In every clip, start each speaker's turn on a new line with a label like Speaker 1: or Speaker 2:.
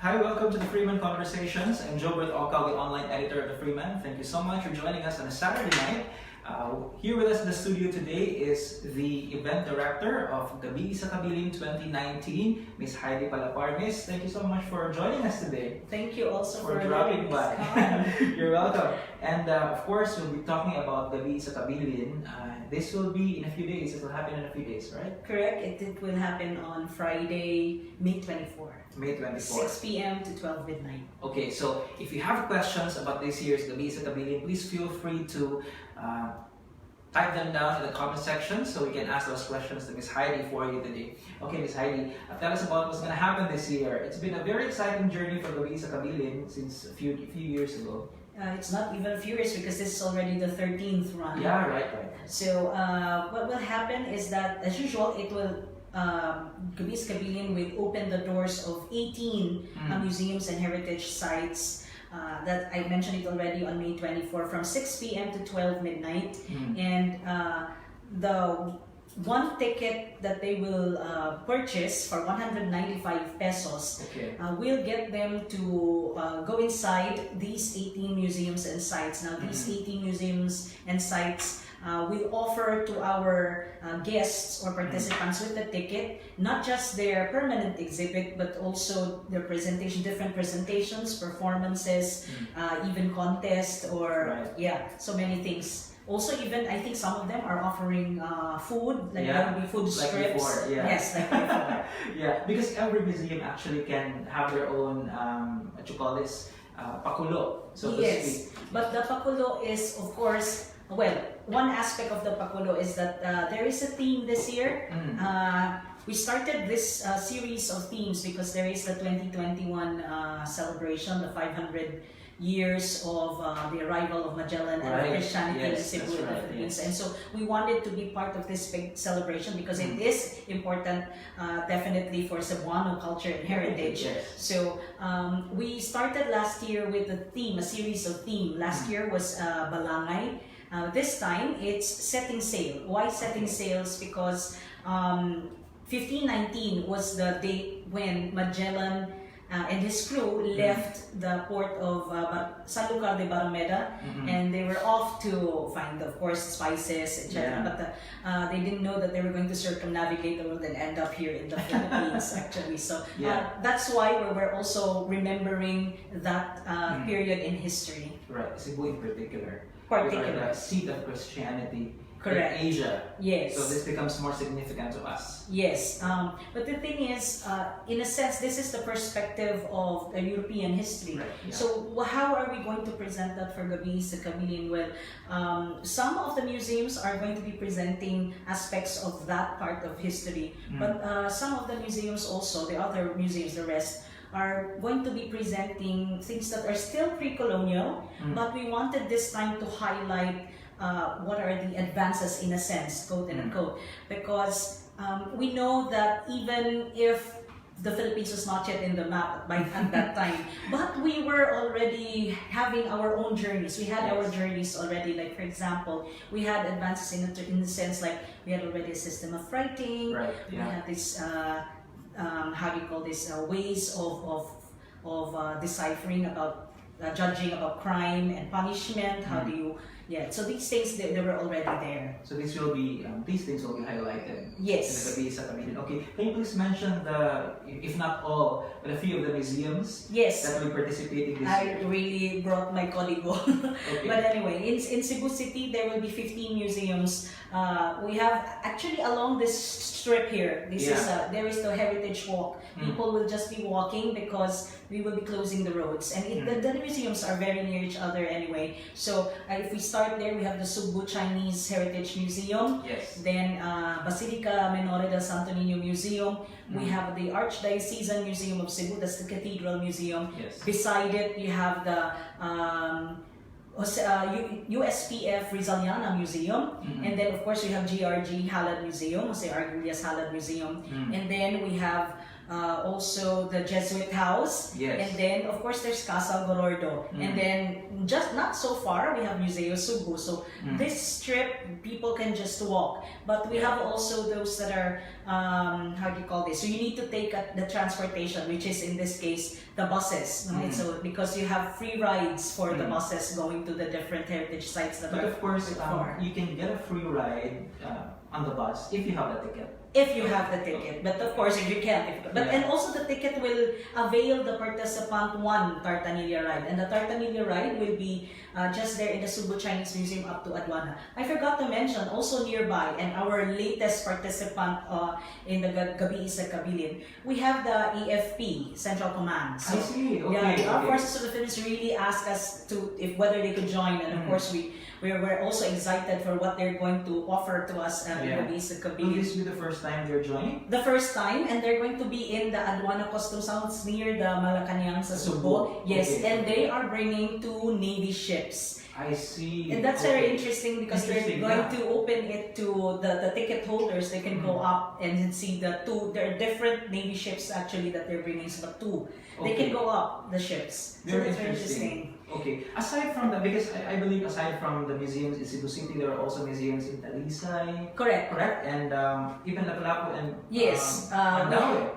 Speaker 1: Hi, welcome to the Freeman Conversations. I'm Jobert Okal, the online editor of the Freeman. Thank you so much for joining us on a Saturday night. Here with us in the studio today is the event director of Gabii sa Kabilin 2019, Ms. Heidi Palapar. Miss, thank you so much for joining us today.
Speaker 2: Thank you also for
Speaker 1: dropping by. You're welcome. And of course, we'll be talking about Gabii sa Kabilin. This will be in a few days. It will happen in a few days, right?
Speaker 2: Correct. It will happen on Friday, May 24.
Speaker 1: May 24.
Speaker 2: 6 p.m. to 12 midnight.
Speaker 1: Okay, so if you have questions about this year's Gabii sa Kabilin, please feel free to type them down in the comment section so we can ask those questions to Ms. Heidi for you today. Okay, Ms. Heidi, tell us about what's going to happen this year. It's been a very exciting journey for Gabii sa Kabilin since a few years ago.
Speaker 2: It's not even a few years because this is already the 13th run.
Speaker 1: Yeah, right.
Speaker 2: So what will happen is that, as usual, it will Gabii sa Kabilin will open the doors of 18 museums and heritage sites that I mentioned it already on May 24 from 6 p.m. to 12 midnight. And the one ticket that they will purchase for 195 pesos will get them to go inside these 18 museums and sites. Now these 18 museums and sites will offer to our guests or participants with the ticket not just their permanent exhibit but also their presentation, different presentations, performances, even contests or so many things. Also, even I think some of them are offering food, like there will be food strips.
Speaker 1: Before,
Speaker 2: Yes, like before.
Speaker 1: Yeah, because every museum actually can have their own what you call this pakulo, so to speak.
Speaker 2: But the pakulo is, of course, well, one aspect of the pakulo is that there is a theme this year. We started this series of themes because there is the 2021 celebration, the 500 years of the arrival of Magellan and Christianity in Cebu in the Philippines. And so we wanted to be part of this big celebration because it is important definitely for Cebuano culture and heritage. So we started last year with a theme, a series of themes. Last year was Balangay. This time it's setting sail. Why setting sails? Because 1519 was the date when Magellan and his crew left the port of San Lucar de Barrameda, and they were off to find, of course, spices, etc. But they didn't know that they were going to circumnavigate the world and end up here in the Philippines, actually. So that's why we're also remembering that period in history.
Speaker 1: Right, Cebu in particular. We are the seat of Christianity.
Speaker 2: Correct.
Speaker 1: In Asia.
Speaker 2: Yes.
Speaker 1: So this becomes more significant to us.
Speaker 2: Yes. But the thing is, in a sense, this is the perspective of European history.
Speaker 1: Right,
Speaker 2: So how are we going to present that for Gabii sa Kabilin? Well, some of the museums are going to be presenting aspects of that part of history. But some of the museums also, the other museums, the rest, are going to be presenting things that are still pre-colonial, but we wanted this time to highlight what are the advances, in a sense, quote and unquote, because we know that even if the Philippines was not yet in the map at that time, but we were already having our own journeys. We had our journeys already. Like, for example, we had advances in the sense like we had already a system of writing. We had this how do you call this, ways of deciphering about judging about crime and punishment. How do you so these things they were already there.
Speaker 1: So this will be these things will be highlighted.
Speaker 2: Yes.
Speaker 1: In the Gabii sa Kabilin. Okay. Can you please mention the, if not all, but a few of the museums that will be participating this year?
Speaker 2: I really brought my código. But anyway, in Cebu City there will be 15 museums. We have actually along this strip here. This is there is the heritage walk. People will just be walking because we will be closing the roads, and the museums are very near each other anyway. So if we start there, we have the Cebu Chinese Heritage Museum. Then Basilica Menore del Santo Niño Museum. We have the Archdiocesan Museum of Cebu. That's the Cathedral Museum. Beside it, you have the USPF Rizaliana Museum, and then of course we have GRG Halad Museum, Jose Arguelles Halad Museum, and then we have also the Jesuit House,
Speaker 1: Yes.
Speaker 2: and then of course there's Casa Gorordo, and then just not so far we have Museo Cebu. So this strip people can just walk, but we have also those that are how do you call this? So you need to take the transportation, which is in this case the buses. Right? So because you have free rides for the buses going to the different heritage sites that
Speaker 1: But
Speaker 2: are
Speaker 1: of course,
Speaker 2: far.
Speaker 1: you can get a free ride on the bus if you have the ticket.
Speaker 2: If you have the ticket, but of course if you can't, and also the ticket will avail the participant one Tartanilla ride, and the Tartanilla ride will be just there in the Cebu Chinese Museum up to Aduana. I forgot to mention also nearby, and our latest participant in the Gabii is the Kabilin. We have the EFP Central Command. So,
Speaker 1: I see. Okay.
Speaker 2: yeah, the Armed Forces of the Philippines really asked us to whether they could join, and of course we're also excited for what they're going to offer to us in Gabii sa
Speaker 1: Will
Speaker 2: Kabilin.
Speaker 1: this be the first time they're joining?
Speaker 2: The first time, and they're going to be in the Aduana Coastal Sounds near the Malacanang sa Cebu. Yes,
Speaker 1: Okay.
Speaker 2: and they are bringing 2 Navy ships.
Speaker 1: I see.
Speaker 2: And that's very interesting because they're
Speaker 1: Interesting,
Speaker 2: going
Speaker 1: yeah.
Speaker 2: to open it to the ticket holders. They can go up and see the 2. There are different Navy ships actually that they're bringing, so 2. They
Speaker 1: Okay.
Speaker 2: can go up the ships.
Speaker 1: Very
Speaker 2: so it's
Speaker 1: interesting. Okay. Aside from because I believe aside from the museums in Cebu City, there are also museums in Talisay.
Speaker 2: Correct.
Speaker 1: Correct? And even Lapu-Lapu and
Speaker 2: Yes.
Speaker 1: Mandaue.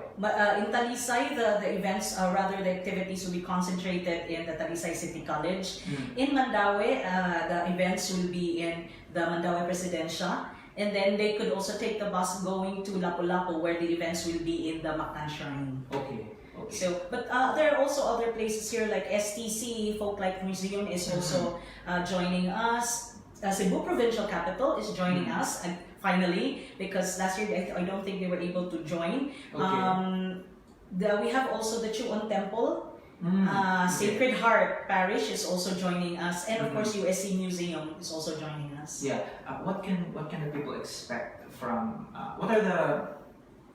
Speaker 2: In Talisay, the events, rather the activities will be concentrated in the Talisay City College. In Mandaue, the events will be in the Mandaue Presidencia. And then they could also take the bus going to Lapu-Lapu where the events will be in the Mactan Shrine.
Speaker 1: Okay. Okay.
Speaker 2: So, but there are also other places here like STC, Folklife Museum is also joining us. Cebu Provincial Capital is joining us and finally, because last year I don't think they were able to join.
Speaker 1: Okay.
Speaker 2: We have also the Chuon Temple.
Speaker 1: Okay.
Speaker 2: Sacred Heart Parish is also joining us, and of course USC Museum is also joining us.
Speaker 1: Yeah. What can the people expect from? What are the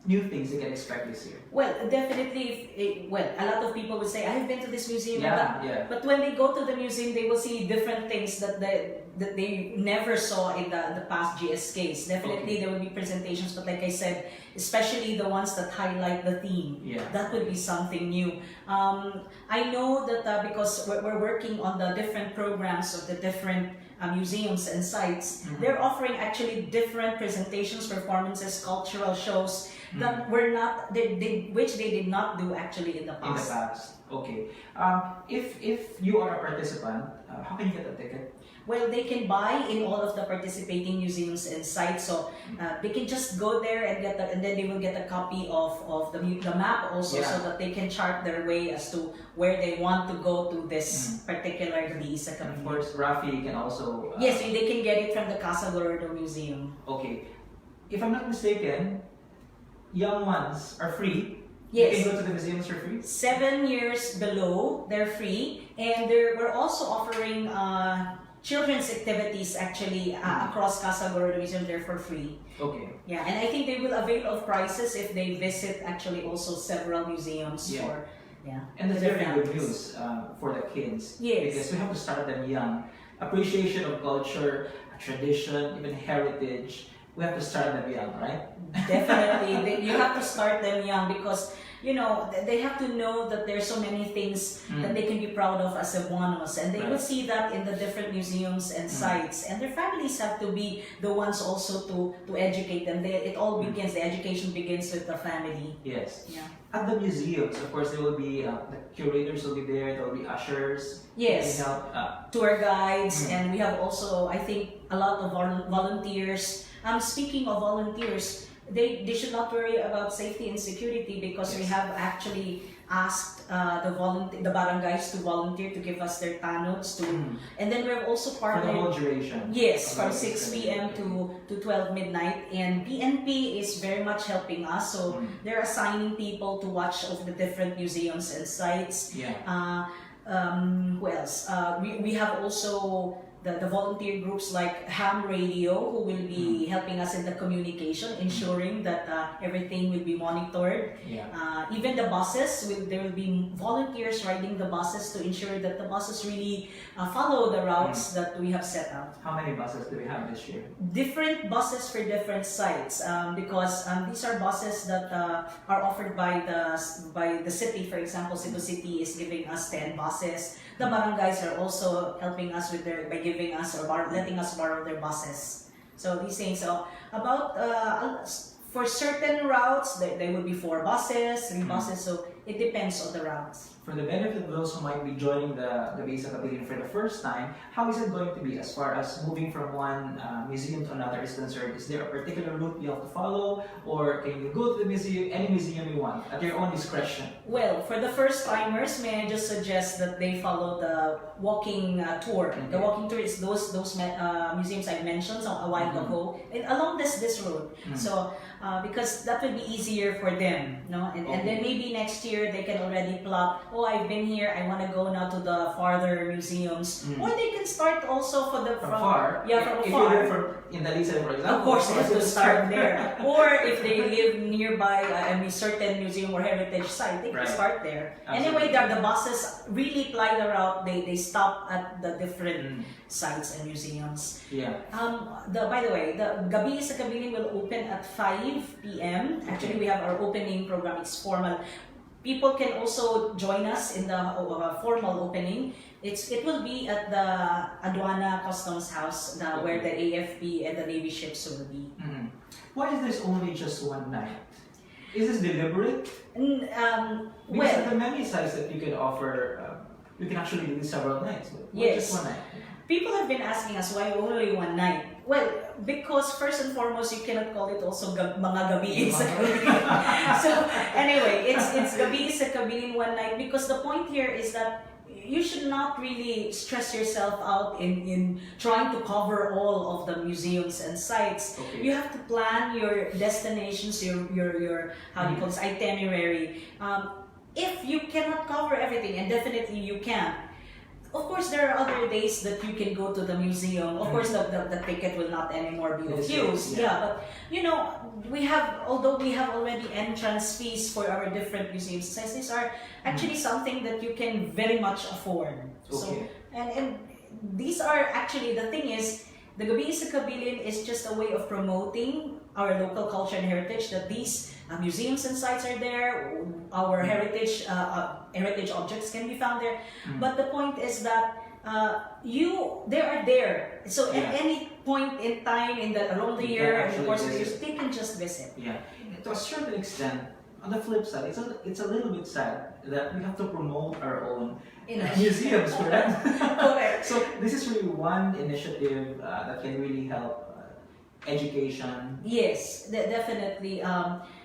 Speaker 1: new things they can expect this year?
Speaker 2: Well, definitely, a lot of people would say, I have been to this museum, but when they go to the museum, they will see different things that they never saw in the past GSKs. Definitely, there will be presentations, but like I said, especially the ones that highlight the theme, that would be something new. I know that because we're working on the different programs of the different museums and sites, they're offering actually different presentations, performances, cultural shows that were not, which they did not do actually in the past.
Speaker 1: In the past, okay. If you are a participant, how can you get a ticket?
Speaker 2: Well, they can buy in all of the participating museums and sites, so they can just go there and get and then they will get a copy of the map also, so that they can chart their way as to where they want to go to this particular Gabii sa
Speaker 1: And of
Speaker 2: Kabilin.
Speaker 1: course, Rafi can also.
Speaker 2: Yes, they can get it from the Casa Gorordo Museum.
Speaker 1: Okay. If I'm not mistaken, young ones are free.
Speaker 2: Yes.
Speaker 1: You can go to the museums for free.
Speaker 2: 7 years below, they're free, and we're also offering children's activities actually across Casa Gorordo Museum. They're for free.
Speaker 1: Okay.
Speaker 2: Yeah, and I think they will avail of prices if they visit actually also several museums for
Speaker 1: And that's
Speaker 2: their
Speaker 1: very good
Speaker 2: families.
Speaker 1: news for the kids.
Speaker 2: Yes.
Speaker 1: Because we have to start them young. Appreciation of culture, tradition, even heritage. We have to start them young, right?
Speaker 2: Definitely, you have to start them young because they have to know that there's so many things that they can be proud of as Cebuanos, and they will see that in the different museums and sites, and their families have to be the ones also to educate them. It all begins, the education begins with the family.
Speaker 1: Yes.
Speaker 2: Yeah.
Speaker 1: At the museums, of course, there will be the curators will be there. There will be ushers.
Speaker 2: Yes.
Speaker 1: They can help.
Speaker 2: Tour guides, and we have also, I think, a lot of volunteers. Speaking of volunteers, they should not worry about safety and security because we have actually asked the barangays to volunteer to give us their tanods and then we're also
Speaker 1: For the
Speaker 2: partnered.
Speaker 1: whole duration.
Speaker 2: Yes, from
Speaker 1: Okay.
Speaker 2: 6 p.m. to 12 midnight, and PNP is very much helping us. So they're assigning people to watch over the different museums and sites.
Speaker 1: Yeah.
Speaker 2: Who else? We have also the volunteer groups like ham radio, who will be helping us in the communication, ensuring that everything will be monitored. Even the buses, there will be volunteers riding the buses to ensure that the buses really follow the routes that we have set out.
Speaker 1: How many buses do we have this year?
Speaker 2: Different buses for different sites, because these are buses that are offered by the city. For example, Cebu City is giving us 10 buses. The barangays are also helping us with by giving us or letting us borrow their buses. So these things. So about for certain routes, there will be 4 buses, 3 buses. So it depends on the routes.
Speaker 1: For the benefit of those who might be joining the Gabii sa Kabilin for the first time, how is it going to be as far as moving from one museum to another is concerned? Is there a particular route you have to follow, or can you go to the museum, any museum you want, at your own discretion?
Speaker 2: Well, for the first timers, may I just suggest that they follow the walking tour. The walking tour is those museums I mentioned a while ago, and along this route. So because that will be easier for them, no? And then maybe next year they can already plot. Oh, I've been here. I want to go now to the farther museums, or they can start also from
Speaker 1: far.
Speaker 2: Yeah, from
Speaker 1: if
Speaker 2: afar.
Speaker 1: you live in Dalisay, for example,
Speaker 2: Of course, they have to start there. Or if they live nearby a certain museum or heritage site, they can start there.
Speaker 1: Absolutely.
Speaker 2: Anyway, the buses really ply the route. They stop at the different sites and museums.
Speaker 1: Yeah.
Speaker 2: By the way, the Gabii sa Kabilin will open at 5 p.m. Actually, we have our opening program. It's formal. People can also join us in the formal opening. It will be at the Aduana Customs House, where the AFP and the Navy ships will be.
Speaker 1: Why is this only just one night? Is this deliberate? Because of the many sites that you can offer, you can actually do this several nights. Why just one night?
Speaker 2: People have been asking us why only one night. Well, because first and foremost, you cannot call it also mga gabi sa Kabilin. So anyway, it's Gabii sa Kabilin one night, because the point here is that you should not really stress yourself out in trying to cover all of the museums and sites. You have to plan your destinations, your how do you call this, itinerary. If you cannot cover everything, and definitely you can. Of course, there are other days that you can go to the museum. Of course, the ticket will not anymore be of use. But although we have already entrance fees for our different museums, since these are actually something that you can very much afford. So, and these are actually, the thing is, the Gabii sa Kabilin is just a way of promoting our local culture and heritage, that these museums and sites are there, our heritage objects can be found there. But the point is that they are there. So at any point in time around the year, and of course, they can just visit.
Speaker 1: Yeah, to a certain extent. On the flip side, it's a little bit sad that we have to promote our own museums, correct?
Speaker 2: Correct.
Speaker 1: So this is really one initiative that can really help education.
Speaker 2: Yes, definitely.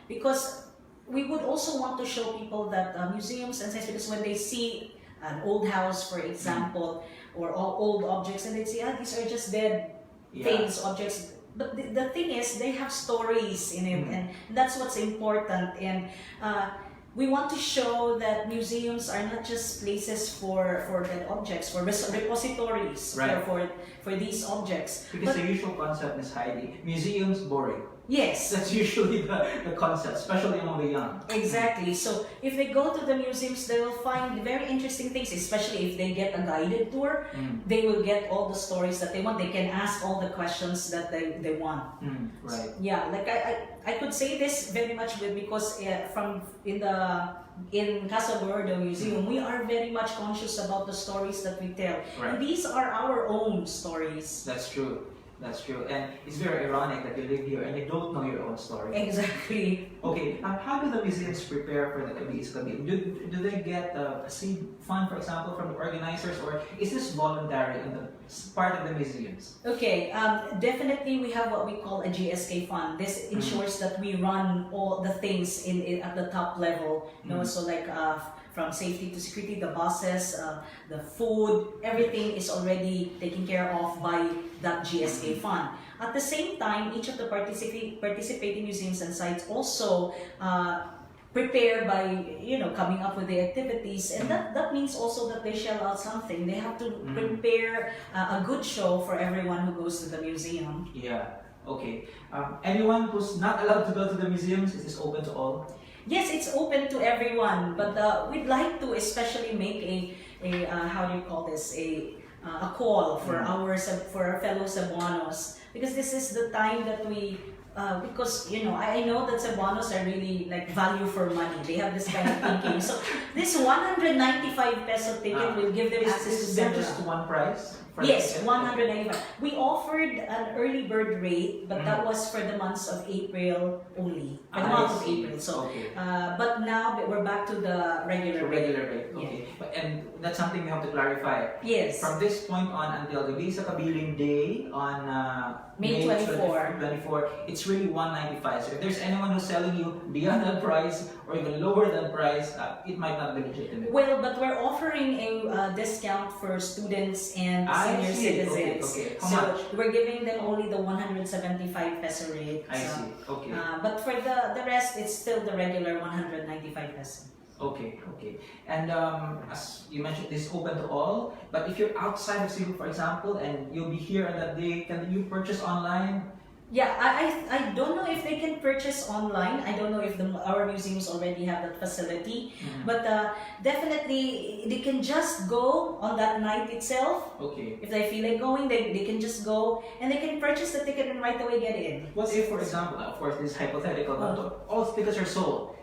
Speaker 2: Because we would also want to show people that museums and sites, because when they see an old house, for example, or old objects, and they say, these are just dead things, objects. But the thing is, they have stories in it, and that's what's important. And we want to show that museums are not just places for dead objects, for repositories for these objects.
Speaker 1: Because the usual concept is Heidi, museums boring.
Speaker 2: Yes.
Speaker 1: That's usually the concept, especially among the young.
Speaker 2: Exactly. So if they go to the museums, they will find very interesting things, especially if they get a guided tour. They will get all the stories that they want. They can ask all the questions that they want.
Speaker 1: Right.
Speaker 2: Yeah, like I could say this very much because in Casa Gordo Museum, we are very much conscious about the stories that we tell. And these are our own stories.
Speaker 1: That's true. That's true. And it's very ironic that you live here and you don't know your own story.
Speaker 2: Exactly.
Speaker 1: Okay, how do the museums prepare for the Gabii sa Kabilin? Do they get a seed fund, for example, from the organizers, or is this voluntary on the part of the museums?
Speaker 2: Okay, definitely we have what we call a GSK Fun. This ensures that we run all the things at the top level. So like from safety to security, the buses, the food, everything is already taken care of by that GSK Fund. At the same time, each of the participating museums and sites also prepare by coming up with the activities, and that means also that they shell out something. They have to prepare a good show for everyone who goes to the museum.
Speaker 1: Yeah. Okay. Anyone who's not allowed to go to the museums, is this open to all?
Speaker 2: Yes, it's open to everyone, but we'd like to especially make a how do you call this, a call for for our fellow Cebuanos, because this is the time that we because I know that Cebuanos are really like value for money. They have this kind of thinking. So this 195 peso ticket will give them access to
Speaker 1: Is there
Speaker 2: Cebu.
Speaker 1: just one price?
Speaker 2: Yes, 195. We offered an early bird rate, but that was for the months of April only. For the month of April. So,
Speaker 1: okay.
Speaker 2: but now we're back to the regular rate.
Speaker 1: Okay. But, and that's something we have to clarify.
Speaker 2: Yes.
Speaker 1: From this point on until Gabii sa Kabilin Day on
Speaker 2: May 24.
Speaker 1: 24, it's really 195. So if there's anyone who's selling you beyond that price or even lower than price, it might not be legitimate.
Speaker 2: Well, but we're offering a discount for students and senior citizens.
Speaker 1: Okay. How
Speaker 2: So
Speaker 1: much?
Speaker 2: we're giving them only the 175 peso rate.
Speaker 1: I see. Okay.
Speaker 2: But for the rest, it's still the regular 195 peso.
Speaker 1: Okay. And as you mentioned, this is open to all. But if you're outside of Cebu, for example, and you'll be here on that day, can you purchase online?
Speaker 2: Yeah, I don't know if they can purchase online. I don't know if our museums already have that facility. But definitely, they can just go on that night itself.
Speaker 1: Okay.
Speaker 2: If they feel like going, they can just go and they can purchase the ticket and right away get in.
Speaker 1: What if, for example, of course, this is hypothetical, but all tickets are sold?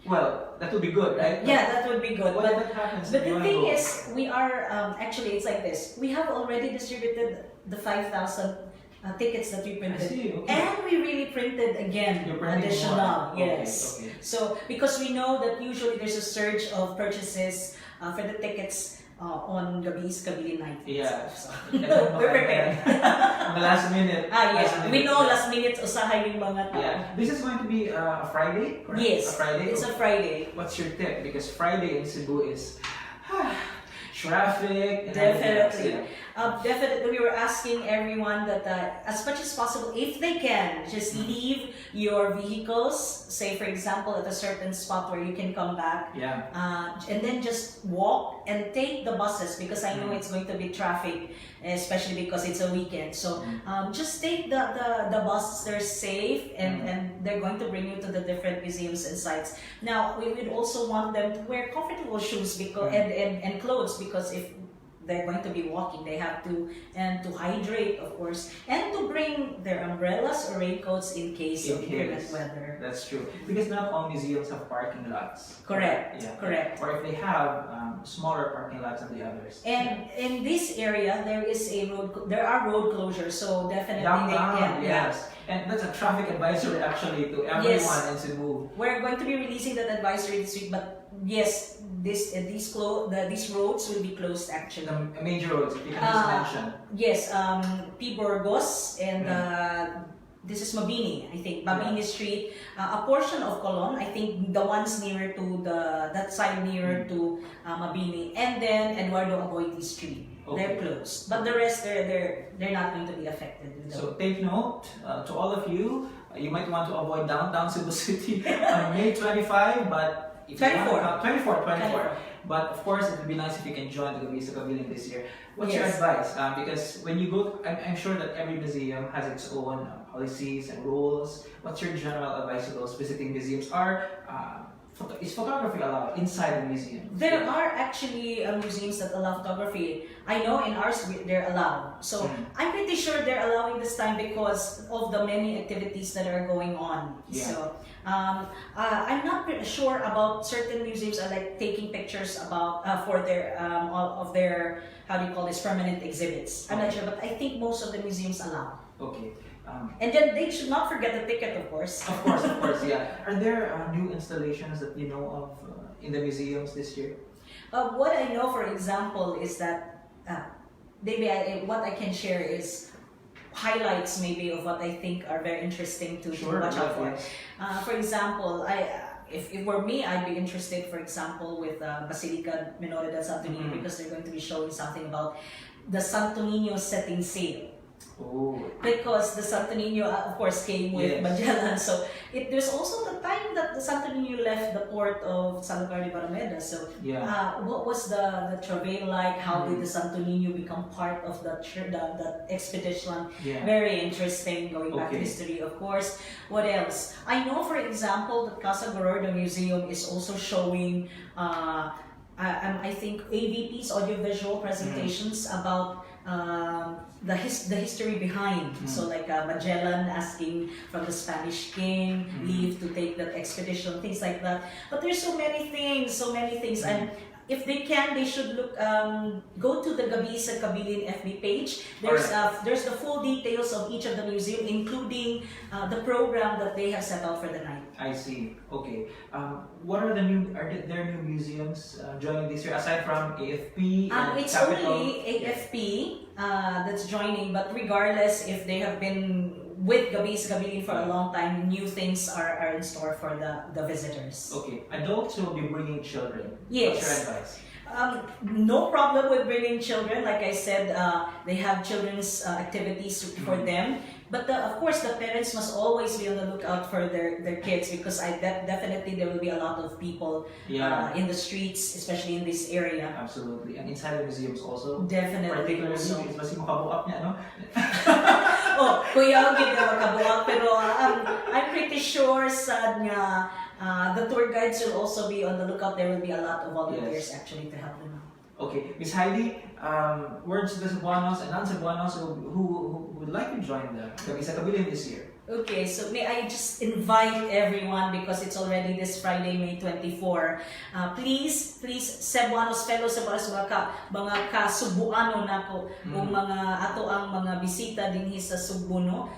Speaker 1: Well, that would be good, right?
Speaker 2: Yeah, that would be good.
Speaker 1: What happens?
Speaker 2: But the thing is, we are actually, it's like this. We have already distributed the 5,000 tickets that we printed,
Speaker 1: I see, okay.
Speaker 2: and we really printed again additional. Yes.
Speaker 1: Okay.
Speaker 2: So because we know that usually there's a surge of purchases for the tickets on Gabii's Kabilin night.
Speaker 1: Yeah.
Speaker 2: So,
Speaker 1: we're
Speaker 2: prepared.
Speaker 1: The last minute.
Speaker 2: Yeah. We know last minute usahay yung mga tao.
Speaker 1: Yeah. This is going to be a Friday, correct?
Speaker 2: Yes.
Speaker 1: A Friday.
Speaker 2: It's a Friday.
Speaker 1: What's your tip? Because Friday in Cebu is traffic. And
Speaker 2: Definitely.
Speaker 1: yeah.
Speaker 2: Definitely, we were asking everyone that as much as possible, if they can, just leave your vehicles, say for example, at a certain spot where you can come back, and then just walk and take the buses, because I know it's going to be traffic, especially because it's a weekend. So just take the buses, they're safe, and they're going to bring you to the different museums and sites. Now, we would also want them to wear comfortable shoes because and clothes, because if they're going to be walking, they have to, and to hydrate, of course, and to bring their umbrellas or raincoats in case of inclement weather.
Speaker 1: That's true. Because not all museums have parking lots.
Speaker 2: Correct.
Speaker 1: Yeah.
Speaker 2: Correct.
Speaker 1: Or if they have smaller parking lots than the others.
Speaker 2: And in this area, there are road closures, so definitely
Speaker 1: Downtown,
Speaker 2: they can.
Speaker 1: yes. And that's a traffic advisory actually to everyone in Cebu.
Speaker 2: We're going to be releasing that advisory this week, but yes, these roads will be closed actually.
Speaker 1: The major roads, if you can just mention.
Speaker 2: Yes, P. Burgos and this is Mabini, I think. Mabini Street, a portion of Colon, I think the ones nearer to that side nearer to Mabini, and then Eduardo Aboiti Street. They're closed, but the rest they're not going to be affected.
Speaker 1: So take note to all of you. You might want to avoid downtown Cebu City on May 25, but if 24. But of course, it would be nice if you can join the Gabii sa Kabilin this year. What's your advice? Because when you go, I'm sure that every museum has its own policies and rules. What's your general advice to those visiting museums? Is photography allowed inside the museum?
Speaker 2: There are actually museums that allow photography. I know in ours they're allowed. So I'm pretty sure they're allowing this time because of the many activities that are going on.
Speaker 1: Yeah.
Speaker 2: So I'm not sure about certain museums are like taking pictures about for their of their, how do you call this, permanent exhibits. I'm not sure, but I think most of the museums allow.
Speaker 1: Okay.
Speaker 2: And then they should not forget the ticket, of course.
Speaker 1: Of course, yeah. Are there new installations that you know of in the museums this year?
Speaker 2: What I know, for example, is that maybe what I can share is highlights maybe of what I think are very interesting to watch out for. For example, if it were me, I'd be interested, for example, with Basilica Minore del Santo Niño, because they're going to be showing something about the Santo Niño setting sail.
Speaker 1: Oh.
Speaker 2: Because the Santo Niño, of course, came with
Speaker 1: Yes.
Speaker 2: Magellan. So there's also the time that the Santo Niño left the port of Salazar de Barrameda. So
Speaker 1: Yeah.
Speaker 2: what was the travail like? How did the Santo Niño become part of the expedition?
Speaker 1: Yeah.
Speaker 2: Very interesting, going back to
Speaker 1: Okay.
Speaker 2: history, of course. What else? I know, for example, that Casa Gorordo Museum is also showing, I think, AVPs, audiovisual presentations about the history behind. So like Magellan asking from the Spanish king leave to take that expedition, things like that. But there's so many things, and if they can, they should look, go to the Gabii sa Kabilin FB page. There's the full details of each of the museum, including the program that they have set out for the night.
Speaker 1: I see. Okay. What are there new museums joining this year aside from AFP and
Speaker 2: It's
Speaker 1: Capital?
Speaker 2: only AFP that's joining, but regardless if they have been with Gabii sa Kabilin for a long time, new things are in store for the visitors.
Speaker 1: Okay. Adults will be bringing children.
Speaker 2: Yes.
Speaker 1: What's your advice?
Speaker 2: No problem with bringing children. Like I said, they have children's activities for them. But of course, the parents must always be on the lookout for their kids, because definitely there will be a lot of people in the streets, especially in this area.
Speaker 1: Absolutely. And inside the museums also.
Speaker 2: Definitely.
Speaker 1: Particularly,
Speaker 2: Also.
Speaker 1: it's mas makabuak niya, no?
Speaker 2: Oh, kuya, hindi na makabuhat, pero I'm pretty sure sad nga the tour guides will also be on the lookout. There will be a lot of volunteers actually to help them out.
Speaker 1: Okay, Miss Heidi, words to the Cebuanos and non-Cebuanos who would like to join the Gabii sa Kabilin this year.
Speaker 2: Okay, so may I just invite everyone, because it's already this Friday, May 24. Please, Cebuanos, fellow Cebuanos, mga ka-Subuano nako, kung mga ato ang mga bisita din sa Cebu, no?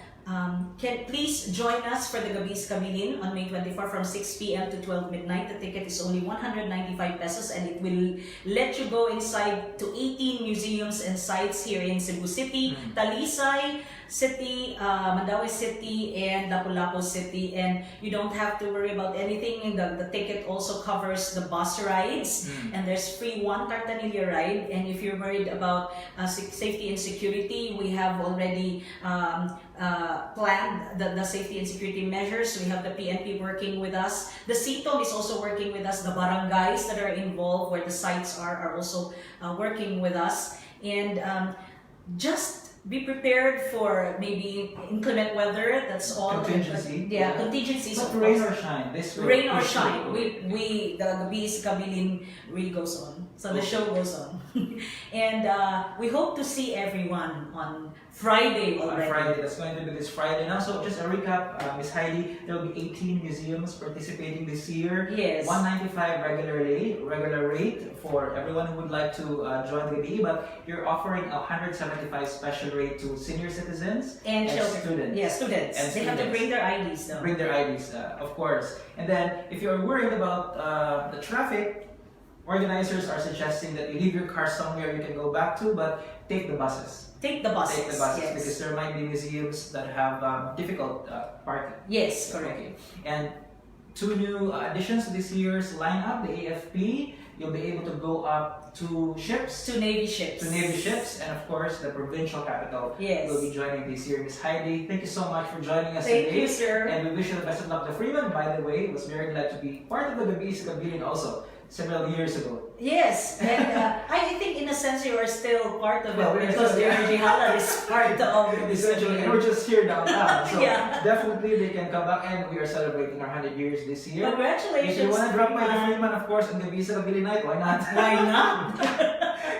Speaker 2: Can please join us for the Gabii sa Kabilin on May 24 from 6 p.m. to 12 midnight. The ticket is only 195 pesos, and it will let you go inside to 18 museums and sites here in Cebu City, Talisay City, Mandaue City, and Lapu-Lapu City. And you don't have to worry about anything. The ticket also covers the bus rides, and there's free one Tartanilla ride. And if you're worried about safety and security, we have already planned the safety and security measures. We have the PNP working with us. The CITOM is also working with us. The barangays that are involved, where the sites are also working with us. And just be prepared for maybe inclement weather. That's all.
Speaker 1: Contingency.
Speaker 2: Contingencies.
Speaker 1: But
Speaker 2: of
Speaker 1: rain
Speaker 2: course.
Speaker 1: or shine, this will
Speaker 2: Rain or
Speaker 1: push
Speaker 2: shine,
Speaker 1: through.
Speaker 2: the Gabii sa Kabilin really goes on. So the show goes on. And we hope to see everyone on Friday already.
Speaker 1: On Friday, that's going to be this Friday. Now, so just a recap, Miss Heidi, there will be 18 museums participating this year.
Speaker 2: Yes.
Speaker 1: 195 regular rate for everyone who would like to join the Gabii, but you're offering a 175 special rate to senior citizens
Speaker 2: And children.
Speaker 1: students.
Speaker 2: Yeah, students.
Speaker 1: And
Speaker 2: They have to
Speaker 1: students.
Speaker 2: bring their IDs though.
Speaker 1: Bring their IDs, of course. And then, if you're worried about the traffic, organizers are suggesting that you leave your car somewhere you can go back to, but take the buses.
Speaker 2: Take the buses.
Speaker 1: Take the buses,
Speaker 2: Yes.
Speaker 1: because there might be museums that have difficult parking.
Speaker 2: Yes, correct.
Speaker 1: Okay. And two new additions to this year's lineup, the AFP, you'll be able to go up to ships.
Speaker 2: To Navy ships.
Speaker 1: And of course the provincial capital
Speaker 2: Yes.
Speaker 1: will be joining this year. Miss Heidi, thank you so much for joining us
Speaker 2: Thank
Speaker 1: today.
Speaker 2: you, sir.
Speaker 1: And we wish you the best of luck to Freeman. By the way, was very glad to be part of the Gabii sa Kabilin also several years ago.
Speaker 2: Yes, and I think in a sense you are still part of
Speaker 1: Well,
Speaker 2: it, because the Energy Hala is part of it.
Speaker 1: Essentially, and we're just here downtown, so
Speaker 2: Yeah.
Speaker 1: definitely they can come back, and we are celebrating our 100 years this year.
Speaker 2: Congratulations.
Speaker 1: If you want to drop by the
Speaker 2: Freeman.
Speaker 1: Freeman, of course, on the Gabii sa Kabilin night, why not?
Speaker 2: Why not?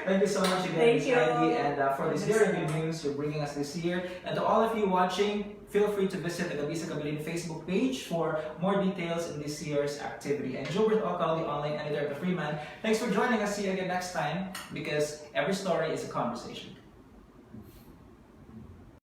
Speaker 1: Thank you so much again,
Speaker 2: Thank
Speaker 1: Miss
Speaker 2: you.
Speaker 1: Heidi, and for this very good news you're bringing us this year. And to all of you watching, feel free to visit the Gabii sa Kabilin Facebook page for more details in this year's activity. And Gilbert Ocal, the online editor of the Freeman, thanks for joining us. See you again next time, because every story is a conversation.